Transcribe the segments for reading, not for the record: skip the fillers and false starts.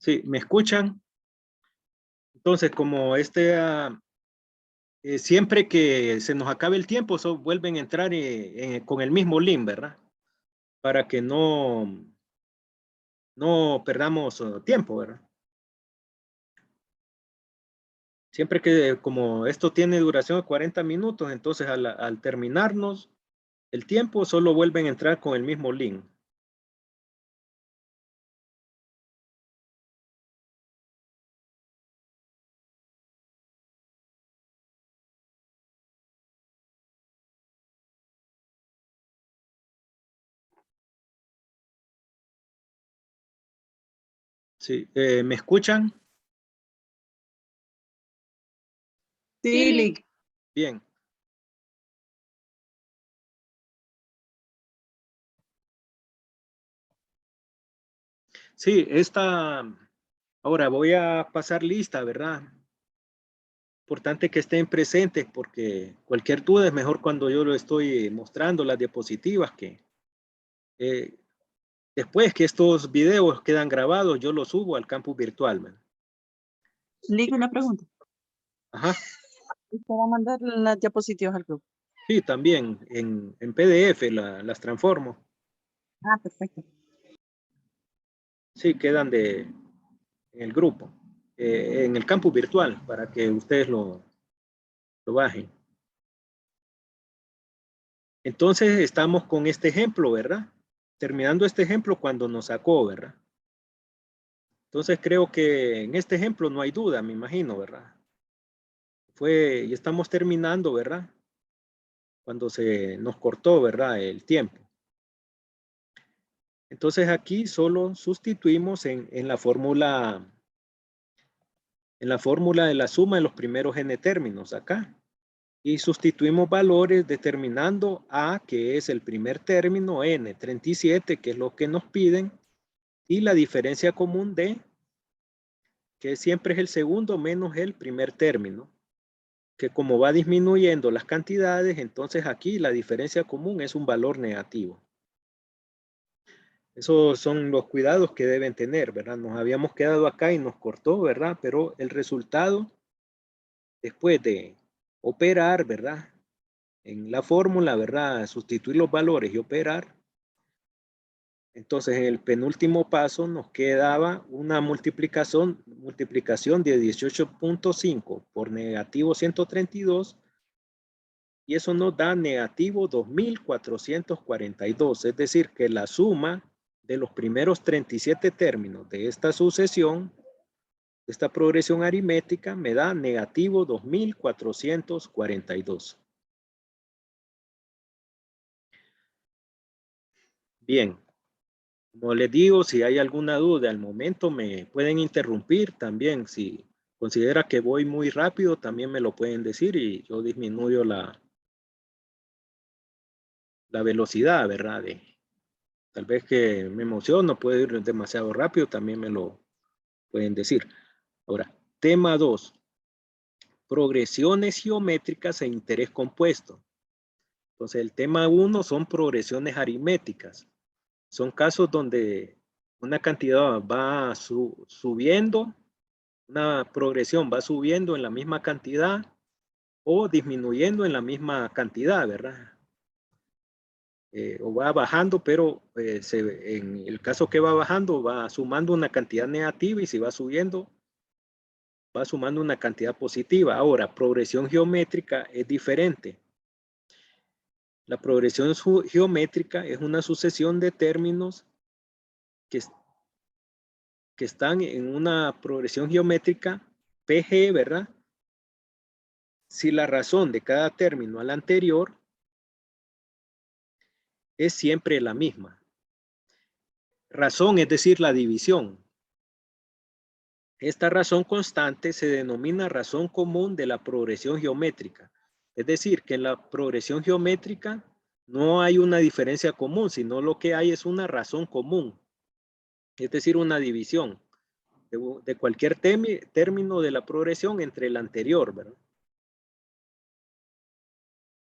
Sí, ¿me escuchan? Entonces, como siempre que se nos acabe el tiempo, vuelven a entrar con el mismo link, ¿verdad? Para que no perdamos tiempo, ¿verdad? Siempre que, como esto tiene duración de 40 minutos, entonces al terminarnos el tiempo, solo vuelven a entrar con el mismo link. Sí, ¿me escuchan? Sí, Lick. Bien. Sí, ahora voy a pasar lista, ¿verdad? Importante que estén presentes porque cualquier duda es mejor cuando yo lo estoy mostrando, las diapositivas, que eh, después que estos videos quedan grabados, yo los subo al campus virtual, ¿verdad? Lick, una pregunta. Ajá. ¿Usted va a mandar las diapositivas al grupo? Sí, también en PDF las transformo. Ah, perfecto. Sí, quedan en el grupo, en el campus virtual, para que ustedes lo bajen. Entonces estamos con este ejemplo, ¿verdad? Terminando este ejemplo cuando nos sacó, ¿verdad? Entonces creo que en este ejemplo no hay duda, me imagino, ¿verdad? Y estamos terminando, ¿verdad? Cuando se nos cortó, ¿verdad? El tiempo. Entonces aquí solo sustituimos en la fórmula de la suma de los primeros n términos acá. Y sustituimos valores determinando A, que es el primer término, N, 37, que es lo que nos piden, y la diferencia común D, que siempre es el segundo menos el primer término, que como va disminuyendo las cantidades, entonces aquí la diferencia común es un valor negativo. Esos son los cuidados que deben tener, ¿verdad? Nos habíamos quedado acá y nos cortó, ¿verdad? Pero el resultado, después de operar, ¿verdad? En la fórmula, ¿verdad? Sustituir los valores y operar. Entonces, en el penúltimo paso nos quedaba una multiplicación de 18.5 por negativo 132 y eso nos da negativo 2442. Es decir, que la suma de los primeros 37 términos de esta sucesión, de esta progresión aritmética, me da negativo 2442. Bien. Como les digo, si hay alguna duda al momento me pueden interrumpir también. Si considera que voy muy rápido, también me lo pueden decir y yo disminuyo la velocidad, ¿verdad? Tal vez que me emociono, puedo ir demasiado rápido, también me lo pueden decir. Ahora, tema 2. Progresiones geométricas e interés compuesto. Entonces, el tema 1 son progresiones aritméticas. Son casos donde una cantidad va subiendo, una progresión va subiendo en la misma cantidad o disminuyendo en la misma cantidad, ¿verdad? O va bajando, pero en el caso que va bajando, va sumando una cantidad negativa y si va subiendo, va sumando una cantidad positiva. Ahora, progresión geométrica es diferente. La progresión geométrica es una sucesión de términos que están en una progresión geométrica PG, ¿verdad? Si la razón de cada término al anterior es siempre la misma. Razón, es decir, la división. Esta razón constante se denomina razón común de la progresión geométrica. Es decir, que en la progresión geométrica no hay una diferencia común, sino lo que hay es una razón común. Es decir, una división de cualquier término de la progresión entre el anterior, ¿verdad?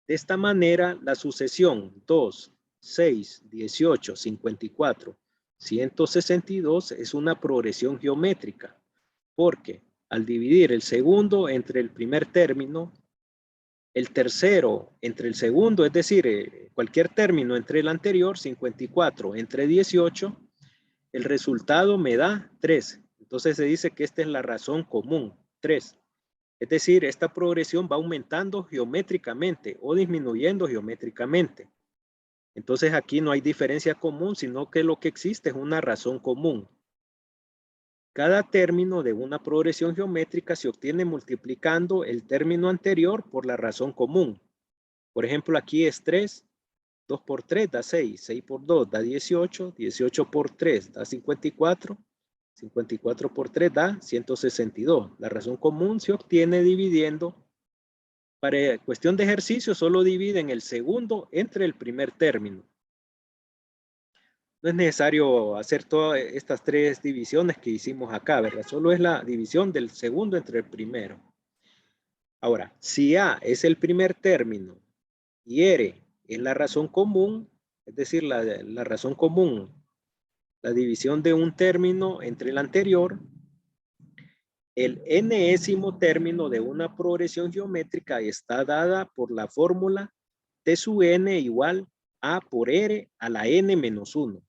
De esta manera, la sucesión 2, 6, 18, 54 162 es una progresión geométrica, porque al dividir el segundo entre el primer término, el tercero entre el segundo, es decir, cualquier término entre el anterior, 54 entre 18, el resultado me da 3. Entonces se dice que esta es la razón común, 3. Es decir, esta progresión va aumentando geométricamente o disminuyendo geométricamente. Entonces aquí no hay diferencia común, sino que lo que existe es una razón común. Cada término de una progresión geométrica se obtiene multiplicando el término anterior por la razón común. Por ejemplo, aquí es 3, 2 por 3 da 6, 6 por 2 da 18, 18 por 3 da 54, 54 por 3 da 162. La razón común se obtiene dividiendo. Para cuestión de ejercicio, solo dividen el segundo entre el primer término. No es necesario hacer todas estas tres divisiones que hicimos acá, ¿verdad? Solo es la división del segundo entre el primero. Ahora, si A es el primer término y R es la razón común, es decir, la razón común, la división de un término entre el anterior, el enésimo término de una progresión geométrica está dada por la fórmula T sub n igual A por R a la n menos 1.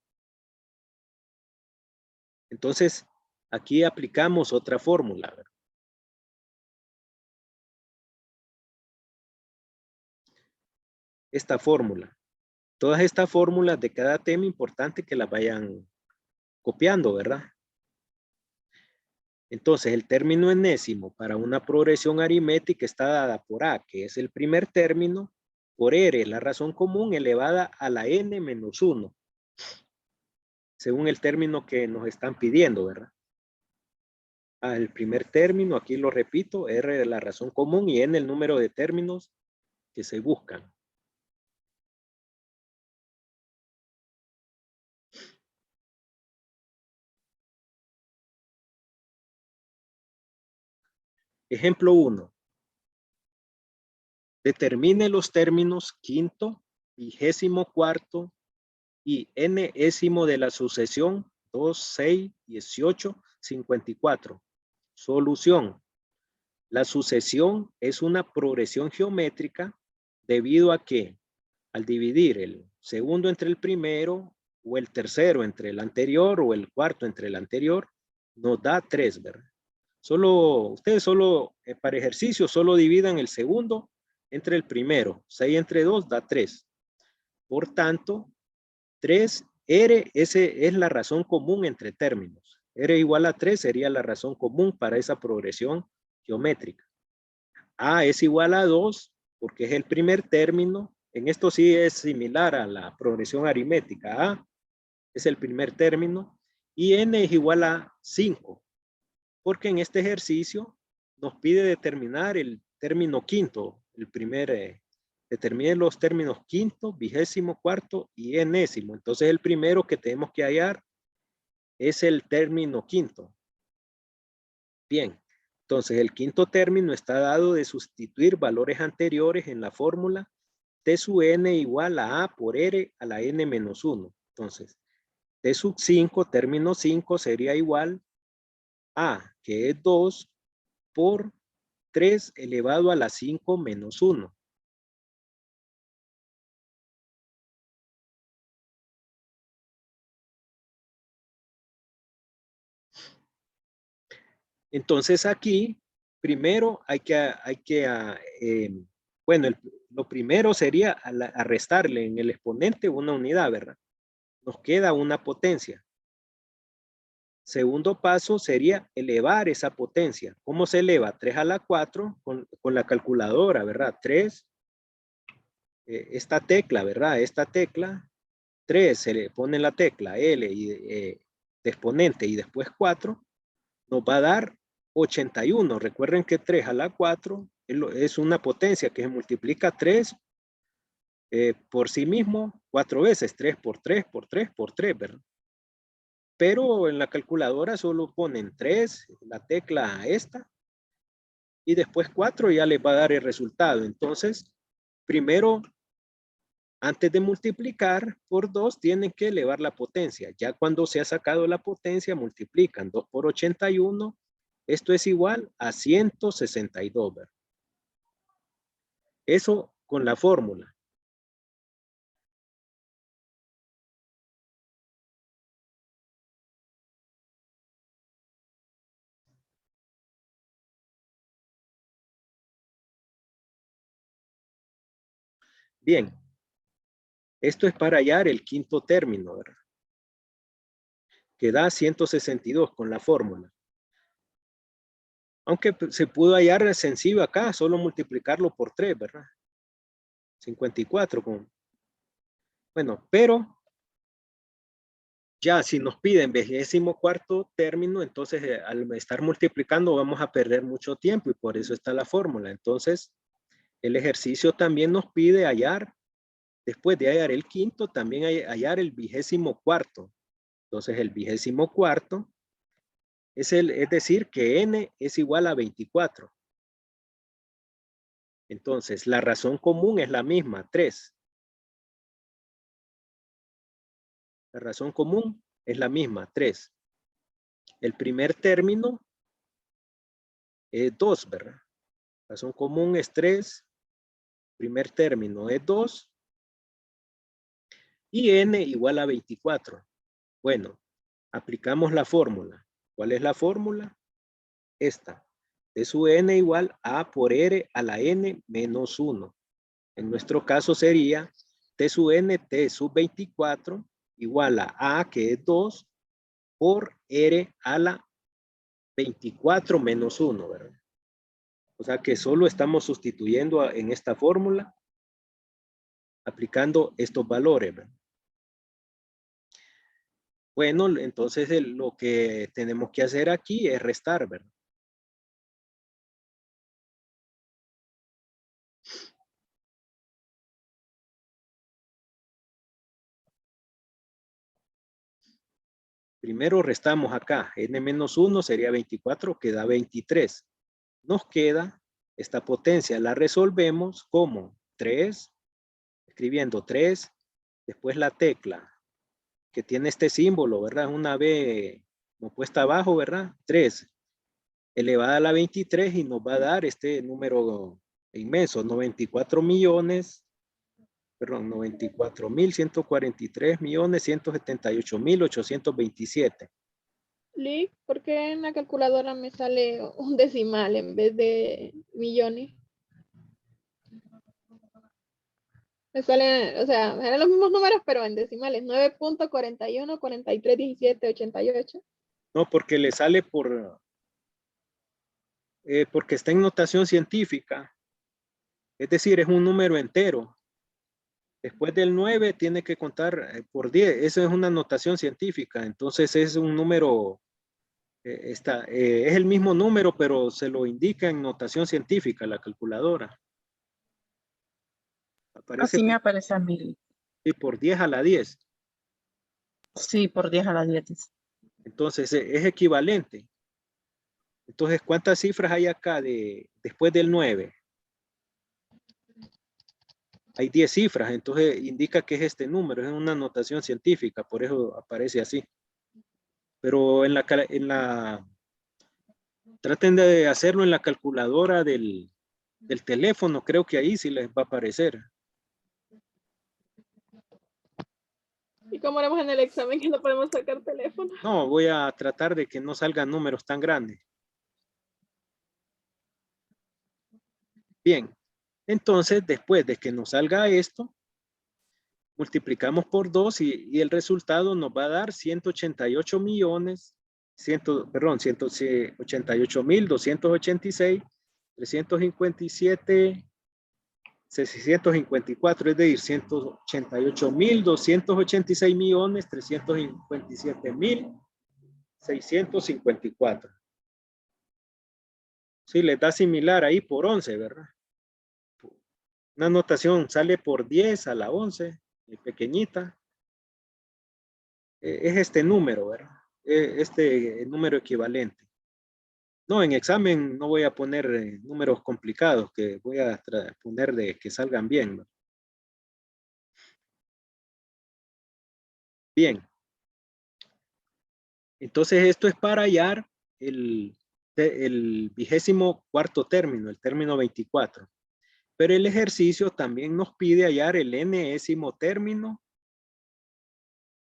Entonces, aquí aplicamos otra fórmula, ¿verdad? Esta fórmula. Todas estas fórmulas de cada tema importante que las vayan copiando, ¿verdad? Entonces, el término enésimo para una progresión aritmética está dada por A, que es el primer término, por R, la razón común, elevada a la n menos 1. Según el término que nos están pidiendo, ¿verdad? El primer término, aquí lo repito, R de la razón común y N el número de términos que se buscan. Ejemplo 1. Determine los términos quinto, vigésimo cuarto y enésimo de la sucesión 2, 6, 18, 54. Solución. La sucesión es una progresión geométrica debido a que al dividir el segundo entre el primero o el tercero entre el anterior o el cuarto entre el anterior, nos da 3, ¿verdad? Ustedes para ejercicio solo dividan el segundo entre el primero. 6 entre 2 da 3. Por tanto, 3R es la razón común entre términos. R igual a 3 sería la razón común para esa progresión geométrica. A es igual a 2 porque es el primer término. En esto sí es similar a la progresión aritmética. A es el primer término y N es igual a 5 porque en este ejercicio nos pide determinar el término quinto, determine los términos quinto, vigésimo, cuarto y enésimo. Entonces el primero que tenemos que hallar es el término quinto. Bien, entonces el quinto término está dado de sustituir valores anteriores en la fórmula T sub n igual a A por R a la n menos 1. Entonces, T sub 5, término 5 sería igual a, que es 2, por 3 elevado a la 5 menos 1. Entonces aquí, primero bueno, lo primero sería a restarle en el exponente una unidad, ¿verdad? Nos queda una potencia. Segundo paso sería elevar esa potencia. ¿Cómo se eleva? 3 a la 4 con la calculadora, ¿verdad? 3, esta tecla, ¿verdad? Esta tecla, 3 se le pone la tecla L y de exponente y después 4, nos va a dar 81. Recuerden que 3 a la 4 es una potencia que se multiplica 3 por sí mismo 4 veces. 3 por 3 por 3 por 3, ¿verdad? Pero en la calculadora solo ponen 3, la tecla esta, y después 4 ya les va a dar el resultado. Entonces, primero antes de multiplicar por 2, tienen que elevar la potencia. Ya cuando se ha sacado la potencia, multiplican 2 por 81. Esto es igual a 162, ¿verdad? Eso con la fórmula. Bien. Esto es para hallar el quinto término, ¿verdad? Que da 162 con la fórmula. Aunque se pudo hallar sencillo acá, solo multiplicarlo por 3, ¿verdad? 54 con... Bueno, pero ya si nos piden 24º término, entonces al estar multiplicando vamos a perder mucho tiempo y por eso está la fórmula. Entonces, el ejercicio también nos pide hallar, después de hallar el quinto, también hallar el 24º. Entonces, el 24º es decir que n es igual a 24. Entonces, la razón común es la misma, 3. La razón común es la misma, 3. El primer término es 2, ¿verdad? La razón común es 3. Primer término es 2. Y n igual a 24. Bueno, aplicamos la fórmula. ¿Cuál es la fórmula? Esta. T sub n igual a por r a la n menos 1. En nuestro caso sería T sub n, T sub 24 igual a, que es 2, por R a la 24 menos 1, ¿verdad? O sea que solo estamos sustituyendo en esta fórmula, aplicando estos valores, ¿verdad? Bueno, entonces lo que tenemos que hacer aquí es restar, ¿verdad? Primero restamos acá, n menos 1 sería 24, queda 23. Nos queda esta potencia, la resolvemos como 3, escribiendo 3, después la tecla, que tiene este símbolo, ¿verdad? Una B puesta abajo, ¿verdad? 3 elevada a la 23 y nos va a dar este número inmenso, 94.143.178.827. Lick, ¿por qué en la calculadora me sale un decimal en vez de millones? Me salen, o sea, me salen los mismos números, pero en decimales. 9.41, 43, 17, 88. No, porque le sale porque está en notación científica. Es decir, es un número entero. Después del 9 tiene que contar por 10. Eso es una notación científica. Entonces es un número, es el mismo número, pero se lo indica en notación científica la calculadora. Aparece Así me aparece a mí. por 10 a la 10. Sí, por 10 a la 10. Entonces es equivalente. Entonces, ¿cuántas cifras hay acá después del 9? Hay 10 cifras, entonces indica que es este número, es una notación científica, por eso aparece así. Pero traten de hacerlo en la calculadora del teléfono, creo que ahí sí les va a aparecer. ¿Y cómo haremos en el examen que no podemos sacar teléfono? No, voy a tratar de que no salgan números tan grandes. Bien, entonces después de que nos salga esto, multiplicamos por 2 y el resultado nos va a dar 188 millones, 188.286, 357, 654, es decir, 188.286 millones, 357.654. Sí, les da similar ahí por 11, ¿verdad? Una notación sale por 10 a la 11, pequeñita. Es este número, ¿verdad? Este número equivalente. No, en examen no voy a poner números complicados, que voy a poner de que salgan bien, ¿no? Bien. Entonces esto es para hallar el 24º término, el término 24. Pero el ejercicio también nos pide hallar el enésimo término.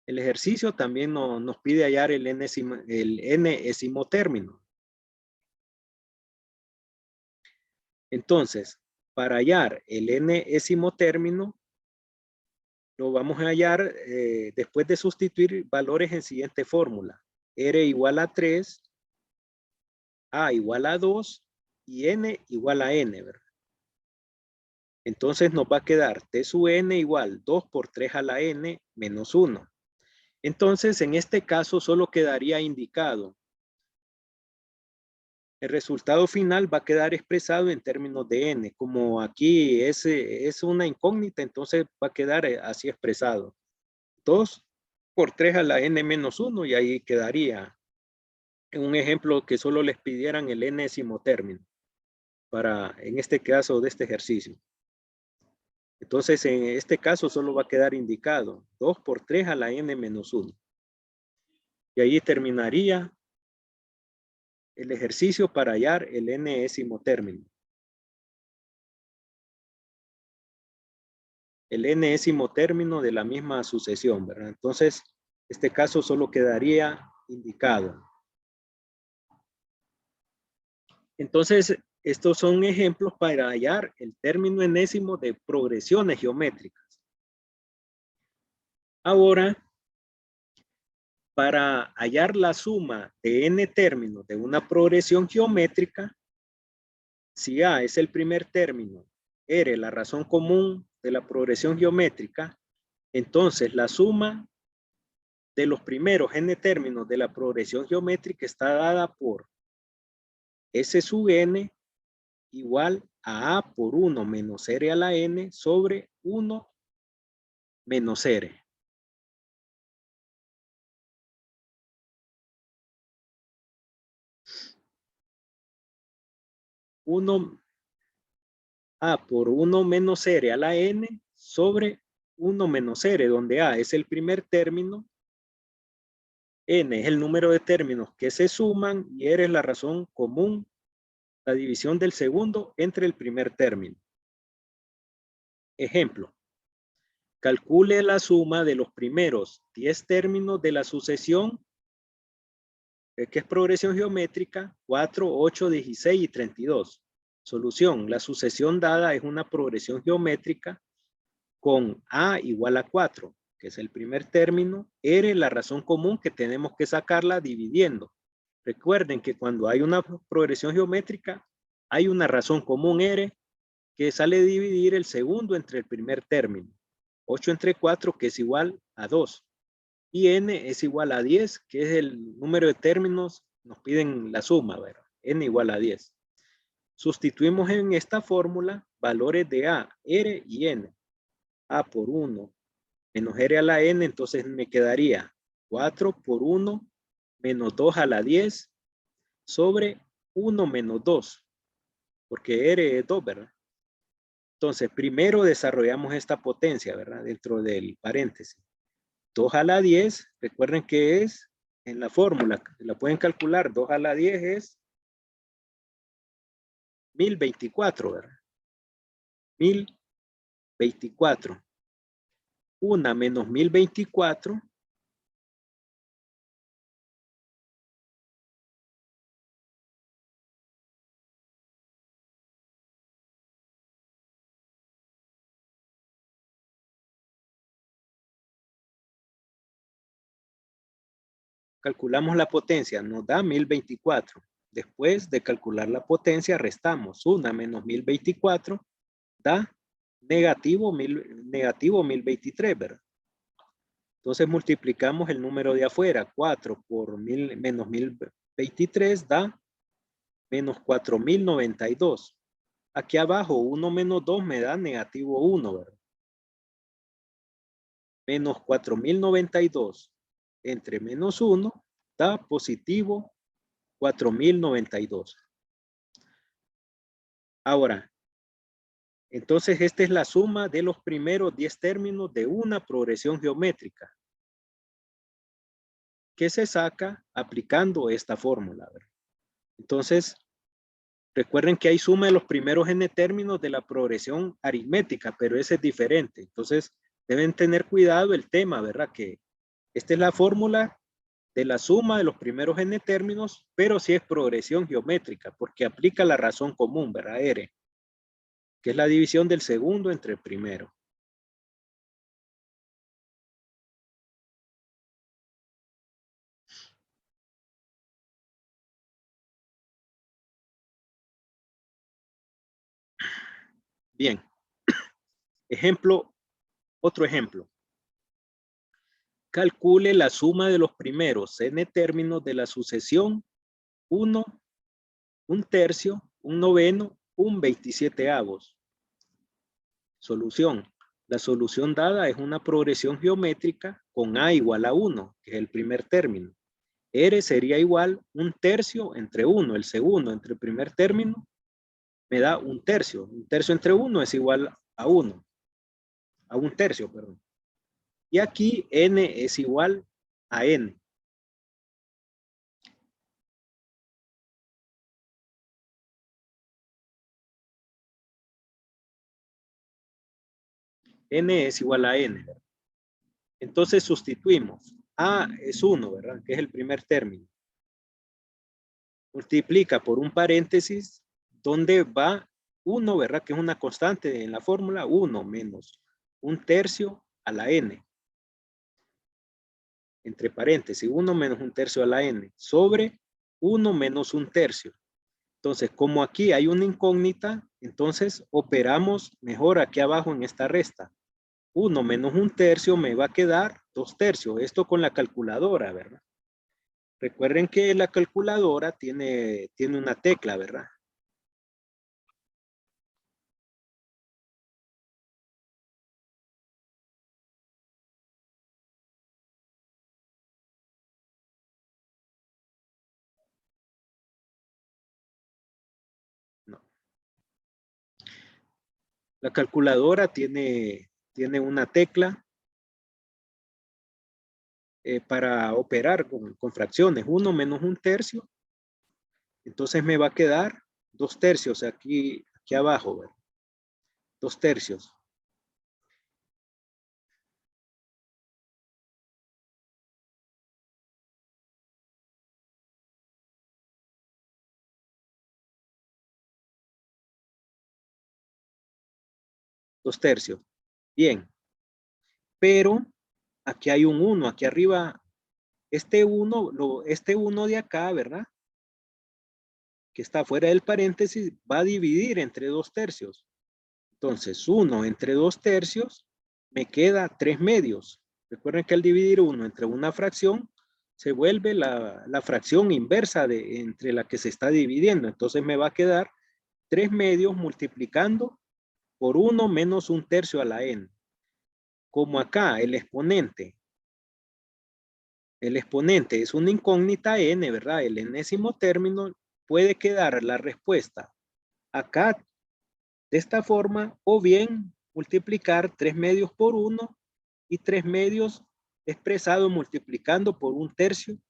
El ejercicio también nos pide hallar el enésimo término. Entonces, para hallar el enésimo término, lo vamos a hallar después de sustituir valores en siguiente fórmula. R igual a 3, A igual a 2 y N igual a N, ¿verdad? Entonces nos va a quedar T sub N igual 2 por 3 a la N menos 1. Entonces, en este caso solo quedaría indicado. El resultado final va a quedar expresado en términos de N. Como aquí es una incógnita, entonces va a quedar así expresado. 2 por 3 a la N menos 1 y ahí quedaría un ejemplo que solo les pidieran el enésimo término para, en este caso, de este ejercicio. Entonces, en este caso solo va a quedar indicado 2 por 3 a la N menos 1. Y ahí terminaría el ejercicio para hallar el enésimo término. El enésimo término de la misma sucesión, ¿verdad? Entonces, este caso solo quedaría indicado. Entonces, estos son ejemplos para hallar el término enésimo de progresiones geométricas. Ahora, para hallar la suma de n términos de una progresión geométrica, si A es el primer término, R la razón común de la progresión geométrica, entonces la suma de los primeros n términos de la progresión geométrica está dada por S sub n igual a por 1 menos R a la n sobre 1 menos R. A por 1 menos R a la n sobre 1 menos R, donde A es el primer término, N es el número de términos que se suman y R es la razón común, la división del segundo entre el primer término. Ejemplo, calcule la suma de los primeros 10 términos de la sucesión, que es progresión geométrica, 4, 8, 16 y 32. Solución, la sucesión dada es una progresión geométrica con A igual a 4, que es el primer término, R la razón común que tenemos que sacarla dividiendo. Recuerden que cuando hay una progresión geométrica, hay una razón común R que sale a dividir el segundo entre el primer término. 8 entre 4, que es igual a 2. Y N es igual a 10, que es el número de términos, nos piden la suma, ¿verdad? N igual a 10. Sustituimos en esta fórmula valores de A, R y N. A por 1 menos R a la N, entonces me quedaría 4 por 1 menos 2 a la 10 sobre 1 menos 2, porque R es 2, ¿verdad? Entonces, primero desarrollamos esta potencia, ¿verdad? Dentro del paréntesis. 2 a la 10, recuerden que es en la fórmula, la pueden calcular, 2 a la 10 es 1024, ¿verdad? 1024. 1 menos 1024. Calculamos la potencia, nos da 1024. Después de calcular la potencia, restamos 1 menos 1024, da negativo 1023, ¿verdad? Entonces multiplicamos el número de afuera, 4 por menos 1023 da menos 4092. Aquí abajo 1 menos 2 me da negativo 1, ¿verdad? Menos 4092 entre menos 1 da positivo 4092. Ahora, entonces esta es la suma de los primeros 10 términos de una progresión geométrica. que se saca aplicando esta fórmula, ¿verdad? Entonces, recuerden que hay suma de los primeros n términos de la progresión aritmética, pero ese es diferente. Entonces, deben tener cuidado el tema, ¿verdad? Que esta es la fórmula de la suma de los primeros n términos, pero sí es progresión geométrica, porque aplica la razón común, ¿verdad? R, que es la división del segundo entre el primero. Bien. Ejemplo, otro ejemplo. Calcule la suma de los primeros n términos de la sucesión 1, 1/3, 1/9, 1/27. Solución. La solución dada es una progresión geométrica con a igual a 1, que es el primer término. R sería igual 1/3 entre 1, el segundo entre el primer término, me da 1/3. 1/3 entre 1 es igual a 1. A 1/3, perdón. Y aquí n es igual a n. N es igual a n. Entonces sustituimos. A es 1, ¿verdad? Que es el primer término. Multiplica por un paréntesis donde va 1, ¿verdad? Que es una constante en la fórmula. 1 menos 1/3 a la n. Entre paréntesis, 1 menos 1/3 a la n. Sobre 1 menos 1/3. Entonces, como aquí hay una incógnita, entonces operamos mejor aquí abajo en esta resta. 1 menos 1/3 me va a quedar 2/3. Esto con la calculadora, ¿verdad? Recuerden que la calculadora tiene una tecla, ¿verdad? No. La calculadora tiene una tecla para operar con fracciones. 1 menos 1/3. Entonces me va a quedar 2/3 aquí abajo, ¿verdad? 2/3. Dos tercios. Bien. Pero aquí hay un 1. Aquí arriba, este 1 de acá, ¿verdad? Que está fuera del paréntesis, va a dividir entre 2/3. Entonces, 1 entre 2/3 me queda 3/2. Recuerden que al dividir 1 entre una fracción, se vuelve la fracción inversa entre la que se está dividiendo. Entonces me va a quedar 3/2 multiplicando por 1 menos 1/3 a la n. Como acá el exponente es una incógnita n, ¿verdad? El enésimo término, puede quedar la respuesta acá de esta forma, o bien multiplicar 3/2 por 1 y 3/2 expresado multiplicando por 1/3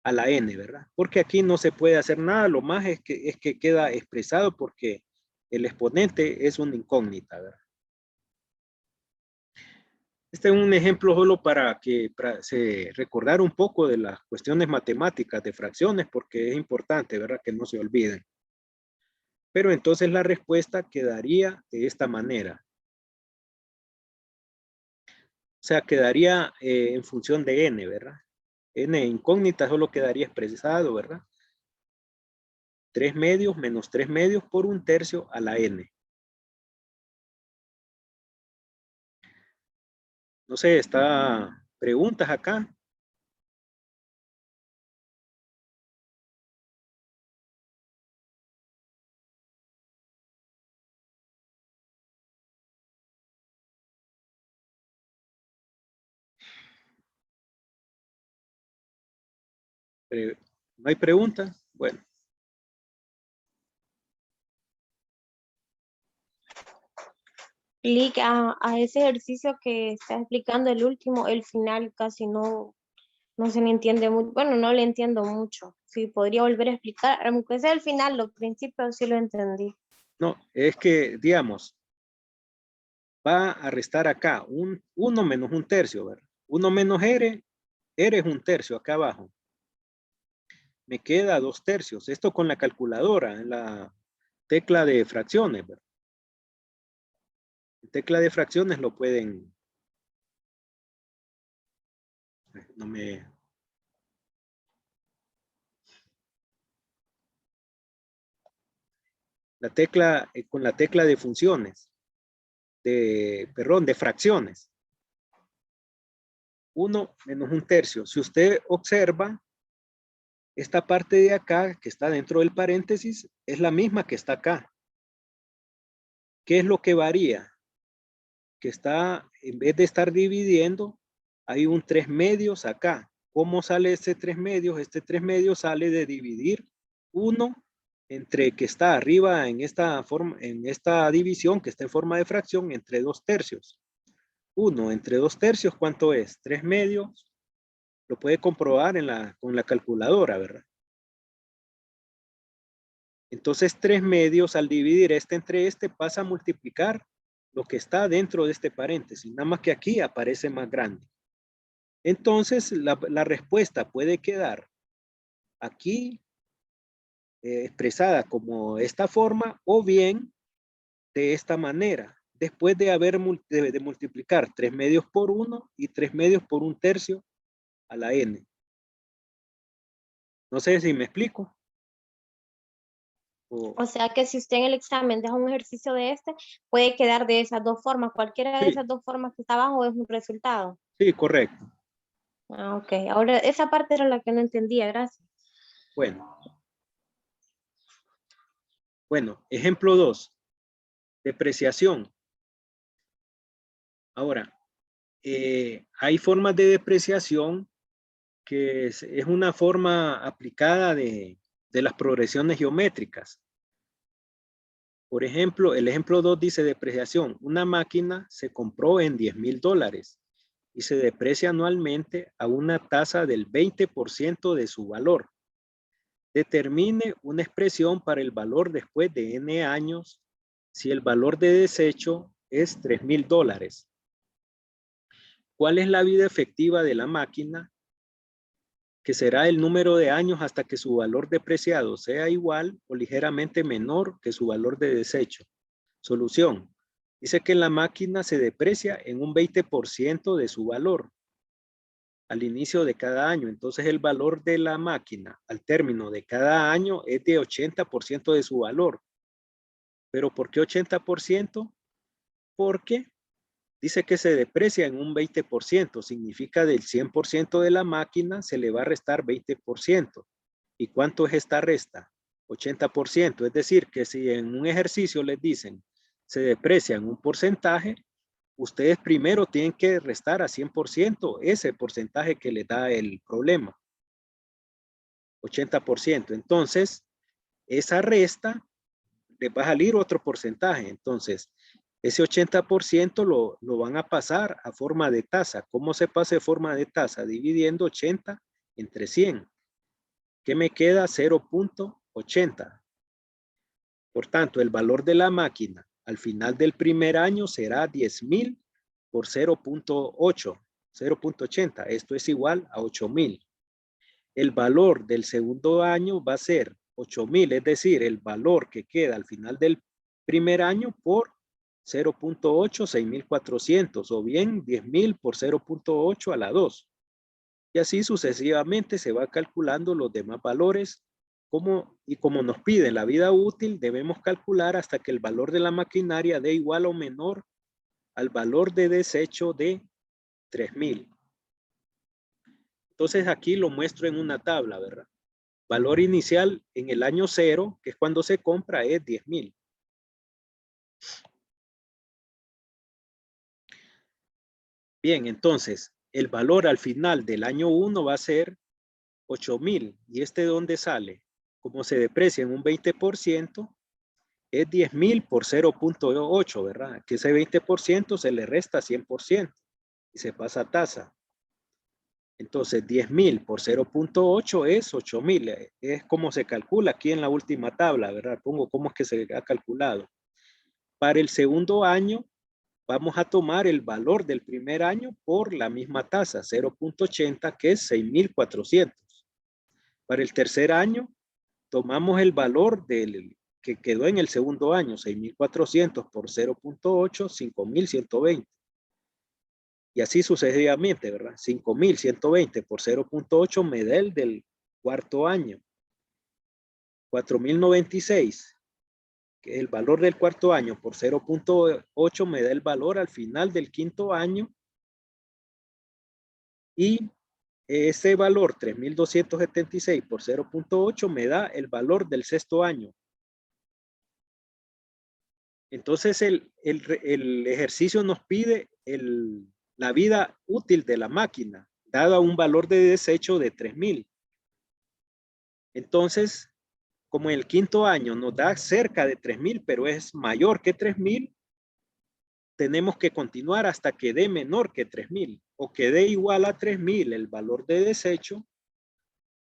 a la n, ¿verdad? Porque aquí no se puede hacer nada, lo más es que queda expresado porque el exponente es una incógnita, ¿verdad? Este es un ejemplo solo para se recordar un poco de las cuestiones matemáticas de fracciones, porque es importante, ¿verdad? Que no se olviden. Pero entonces la respuesta quedaría de esta manera. O sea, quedaría en función de n, ¿verdad? N incógnita solo quedaría expresado, ¿verdad? 3/2 menos 3/2 por 1/3 a la n. No sé, ¿está preguntas acá? ¿No hay preguntas? Bueno. A ese ejercicio que está explicando el último, el final casi no no se le entiende mucho. Bueno, no le entiendo mucho. Si podría volver a explicar, aunque sea al final, los principios sí lo entendí. No, es que, digamos, va a restar acá 1 menos 1/3, ¿verdad? 1 menos R es 1/3 acá abajo. Me queda 2/3. Esto con la calculadora en la tecla de fracciones, ¿verdad? En tecla de fracciones lo pueden... No me... La tecla, con la tecla de funciones, perdón, de fracciones. 1 menos 1/3. Si usted observa, esta parte de acá que está dentro del paréntesis es la misma que está acá. ¿Qué es lo que varía? Que está, en vez de estar dividiendo, hay un 3/2 acá. ¿Cómo sale este 3/2? Este 3/2 sale de dividir 1 entre que está arriba en esta forma, en esta división que está en forma de fracción, entre 2/3. 1 entre 2/3, ¿cuánto es? 3/2. Lo puede comprobar con la calculadora, ¿verdad? Entonces 3/2 al dividir este entre este pasa a multiplicar lo que está dentro de este paréntesis, nada más que aquí aparece más grande. Entonces la respuesta puede quedar aquí expresada como esta forma o bien de esta manera, después de haber de multiplicar 3/2 por 1 y 3/2 por 1/3 a la n. No sé si me explico. O sea que si usted en el examen deja un ejercicio de este, puede quedar de esas dos formas. Cualquiera de Sí. esas dos formas que está abajo es un resultado. Sí, correcto. Ah, ok. Ahora, esa parte era la que no entendía. Gracias. Bueno, ejemplo 2. Depreciación. Ahora, hay formas de depreciación que es una forma aplicada de las progresiones geométricas. Por ejemplo, el ejemplo 2 dice depreciación. Una máquina se compró en $10,000 y se deprecia anualmente a una tasa del 20% de su valor. Determine una expresión para el valor después de N años si el valor de desecho es $3,000. ¿Cuál es la vida efectiva de la máquina? Que será el número de años hasta que su valor depreciado sea igual o ligeramente menor que su valor de desecho. Solución. Dice que la máquina se deprecia en un 20% de su valor al inicio de cada año. Entonces el valor de la máquina al término de cada año es de 80% de su valor. ¿Pero por qué 80%? Porque dice que se deprecia en un 20%. Significa del 100% de la máquina se le va a restar 20%. ¿Y cuánto es esta resta? 80%. Es decir, que si en un ejercicio les dicen se deprecia en un porcentaje, ustedes primero tienen que restar a 100% ese porcentaje que les da el problema. 80%. Entonces, esa resta les va a salir otro porcentaje. Entonces, ese 80% lo van a pasar a forma de tasa. ¿Cómo se pasa de forma de tasa? Dividiendo 80 entre 100. ¿Qué me queda? 0.80. Por tanto, el valor de la máquina al final del primer año será 10,000 por 0.8, 0.80. Esto es igual a 8,000. El valor del segundo año va a ser 8,000, es decir, el valor que queda al final del primer año por 0.8, 6,400, o bien 10,000 por 0.8 a la 2. Y así sucesivamente se va calculando los demás valores. Y como nos pide la vida útil, debemos calcular hasta que el valor de la maquinaria dé igual o menor al valor de desecho de 3,000. Entonces aquí lo muestro en una tabla, ¿verdad? Valor inicial en el año 0, que es cuando se compra, es 10,000. Bien, entonces, el valor al final del año 1 va a ser 8,000. ¿Y este de dónde sale? Como se deprecia en un 20%, es 10,000 por 0.8, ¿verdad? Que ese 20% se le resta 100% y se pasa a tasa. Entonces, 10,000 por 0.8 es 8,000. Es como se calcula aquí en la última tabla, ¿verdad? Pongo cómo es que se ha calculado. Para el segundo año, vamos a tomar el valor del primer año por la misma tasa, 0.80, que es 6,400. Para el tercer año, tomamos el valor del que quedó en el segundo año, 6,400 por 0.8, 5,120. Y así sucesivamente, ¿verdad? 5,120 por 0.8 me da el del cuarto año. 4,096, que es el valor del cuarto año por 0.8 me da el valor al final del quinto año. Y ese valor 3,276 por 0.8 me da el valor del sexto año. Entonces el ejercicio nos pide la vida útil de la máquina, dada un valor de desecho de 3,000. Entonces, como el quinto año nos da cerca de 3,000, pero es mayor que 3,000, tenemos que continuar hasta que dé menor que 3,000 o que dé igual a 3,000 el valor de desecho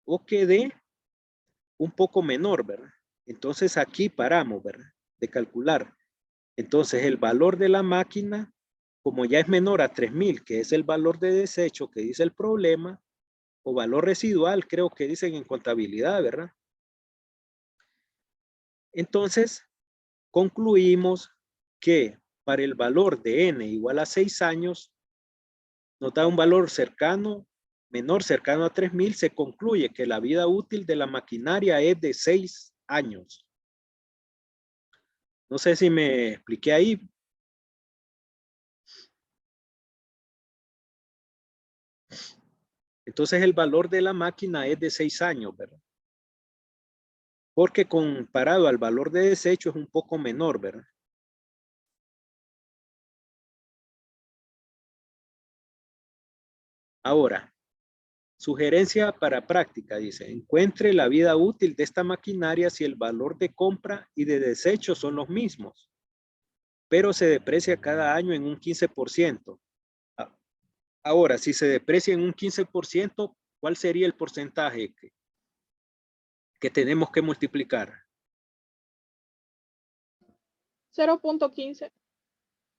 o que dé un poco menor, ¿verdad? Entonces aquí paramos, ¿verdad? De calcular. Entonces el valor de la máquina, como ya es menor a 3,000, que es el valor de desecho que dice el problema, o valor residual, creo que dicen en contabilidad, ¿verdad? Entonces, concluimos que para el valor de n igual a 6 años, nos da un valor cercano, menor cercano a 3,000, se concluye que la vida útil de la maquinaria es de 6 años. No sé si me expliqué ahí. Entonces el valor de la máquina es de 6 años, ¿verdad? Porque comparado al valor de desecho es un poco menor, ¿verdad? Ahora, sugerencia para práctica, dice, encuentre la vida útil de esta maquinaria si el valor de compra y de desecho son los mismos, pero se deprecia cada año en un 15%. Ahora, si se deprecia en un 15%, ¿cuál sería el porcentaje que tenemos que multiplicar? 0.15.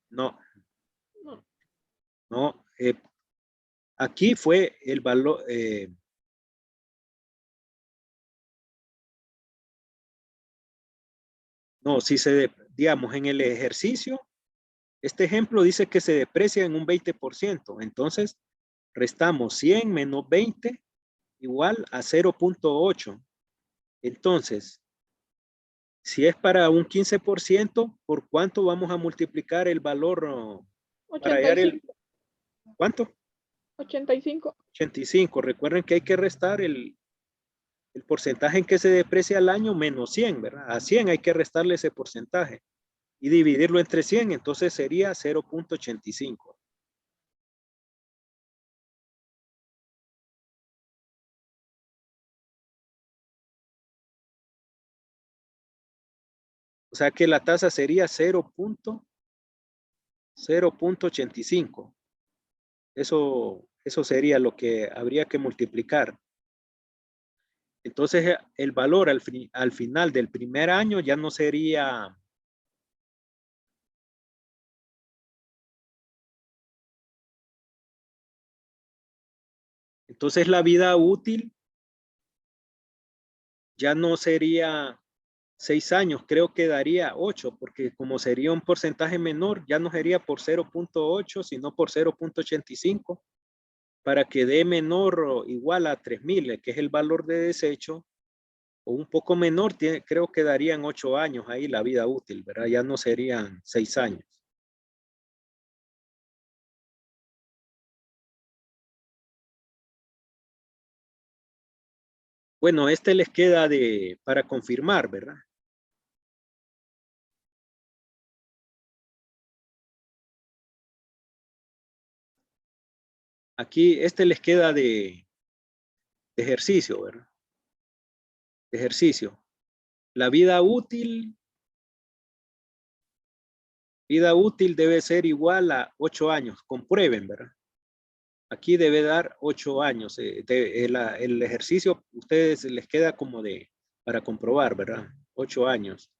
No, No. no. Aquí fue el valor. No, si digamos, en el ejercicio, este ejemplo dice que se deprecia en un 20%. Entonces, restamos 100 menos 20 igual a 0.8. Entonces, si es para un 15%, ¿por cuánto vamos a multiplicar el valor para hallar el... 85. ¿Cuánto? 85. 85. Recuerden que hay que restar el porcentaje en que se deprecia al año menos 100, ¿verdad? A 100 hay que restarle ese porcentaje y dividirlo entre 100, entonces sería 0.85. O sea que la tasa sería 0.85. Eso sería lo que habría que multiplicar. Entonces el valor al final del primer año ya no sería... Entonces la vida útil ya no sería 6 años, creo que daría 8, porque como sería un porcentaje menor, ya no sería por 0.8, sino por 0.85, para que dé menor o igual a 3,000, que es el valor de desecho, o un poco menor, creo que darían 8 años ahí la vida útil, ¿verdad? Ya no serían 6 años. Bueno, este les queda para confirmar, ¿verdad? Aquí, este les queda de ejercicio, ¿verdad? De ejercicio. La vida útil debe ser igual a 8 años. Comprueben, ¿verdad? Aquí debe dar 8 años. El ejercicio, ustedes les queda como para comprobar, ¿verdad? 8 años.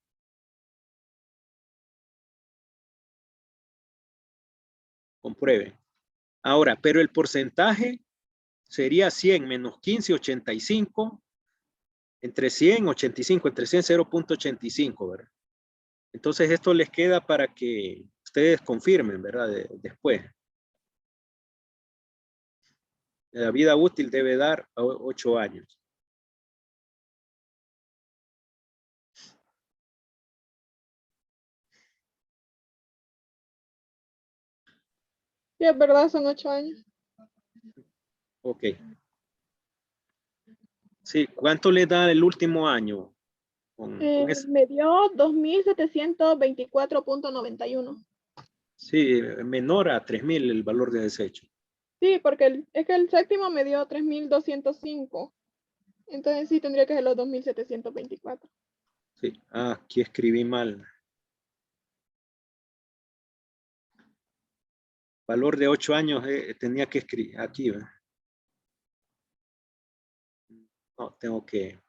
Comprueben. Ahora, pero el porcentaje sería 100 menos 15, 85. Entre 100, 85, entre 100, 0.85, ¿verdad? Entonces esto les queda para que ustedes confirmen, ¿verdad? Después. La vida útil debe dar 8 años. Sí, es verdad, son 8 años. Ok. Sí, ¿cuánto le da el último año? Con eso? Me dio 2.724.91. Sí, menor a 3.000 el valor de desecho. Sí, porque es que el séptimo me dio 3.205. Entonces sí tendría que ser los 2.724. Sí, aquí escribí mal. Valor de 8 años tenía que escribir aquí, ¿verdad? No, tengo que...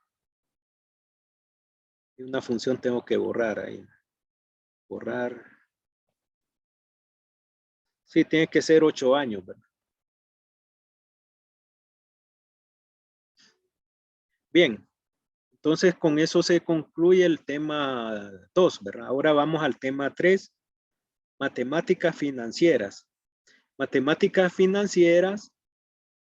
Una función tengo que borrar ahí. Borrar. Sí, tiene que ser 8 años, ¿verdad? Bien, entonces con eso se concluye el tema 2, ¿verdad? Ahora vamos al tema 3, matemáticas financieras. Matemáticas financieras,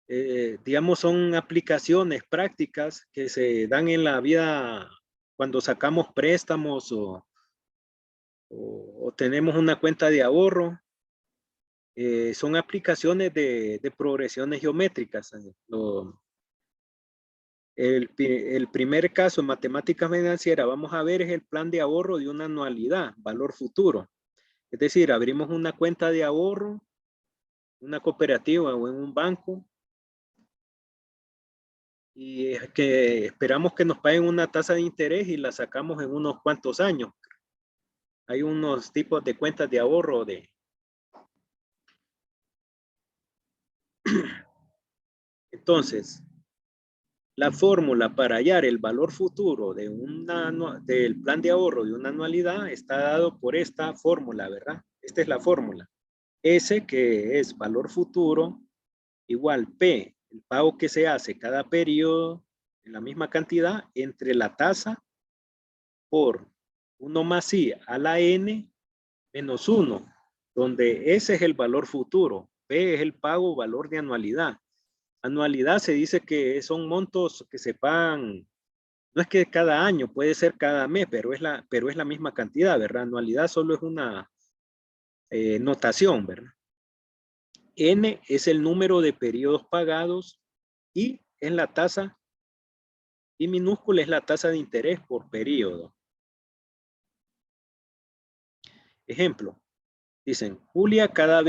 digamos, son aplicaciones prácticas que se dan en la vida cuando sacamos préstamos o tenemos una cuenta de ahorro. Son aplicaciones de progresiones geométricas. El primer caso en matemática financiera, vamos a ver, es el plan de ahorro de una anualidad, valor futuro. Es decir, abrimos una cuenta de ahorro, una cooperativa o en un banco, y es que esperamos que nos paguen una tasa de interés y la sacamos en unos cuantos años. Hay unos tipos de cuentas de ahorro Entonces, la fórmula para hallar el valor futuro del plan de ahorro de una anualidad está dado por esta fórmula, ¿verdad? Esta es la fórmula. S, que es valor futuro, igual P, el pago que se hace cada periodo en la misma cantidad entre la tasa por 1 más I a la N menos 1, donde S es el valor futuro, P es el pago valor de anualidad. Anualidad se dice que son montos que se pagan, no es que cada año, puede ser cada mes, pero es la misma cantidad, ¿verdad? Anualidad solo es una notación, ¿verdad? N es el número de periodos pagados y es la tasa, y minúscula es la tasa de interés por periodo. Ejemplo, dicen, Julia cada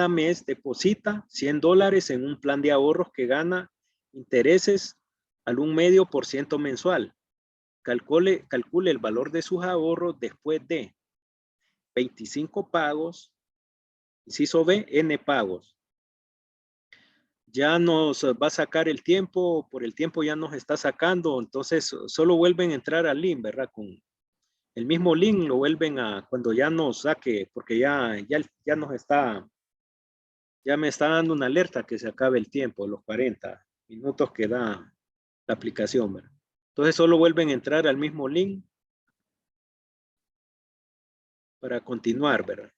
mes deposita $100 en un plan de ahorros que gana intereses al 1,5% mensual. Calcule el valor de sus ahorros después de 25 pagos, inciso B, N pagos. Ya nos va a sacar el tiempo, por el tiempo ya nos está sacando, entonces solo vuelven a entrar al link, ¿verdad? Con el mismo link lo vuelven a, cuando ya nos saque, porque ya nos está, ya me está dando una alerta que se acabe el tiempo, los 40 minutos que da la aplicación, ¿verdad? Entonces solo vuelven a entrar al mismo link para continuar, ¿verdad?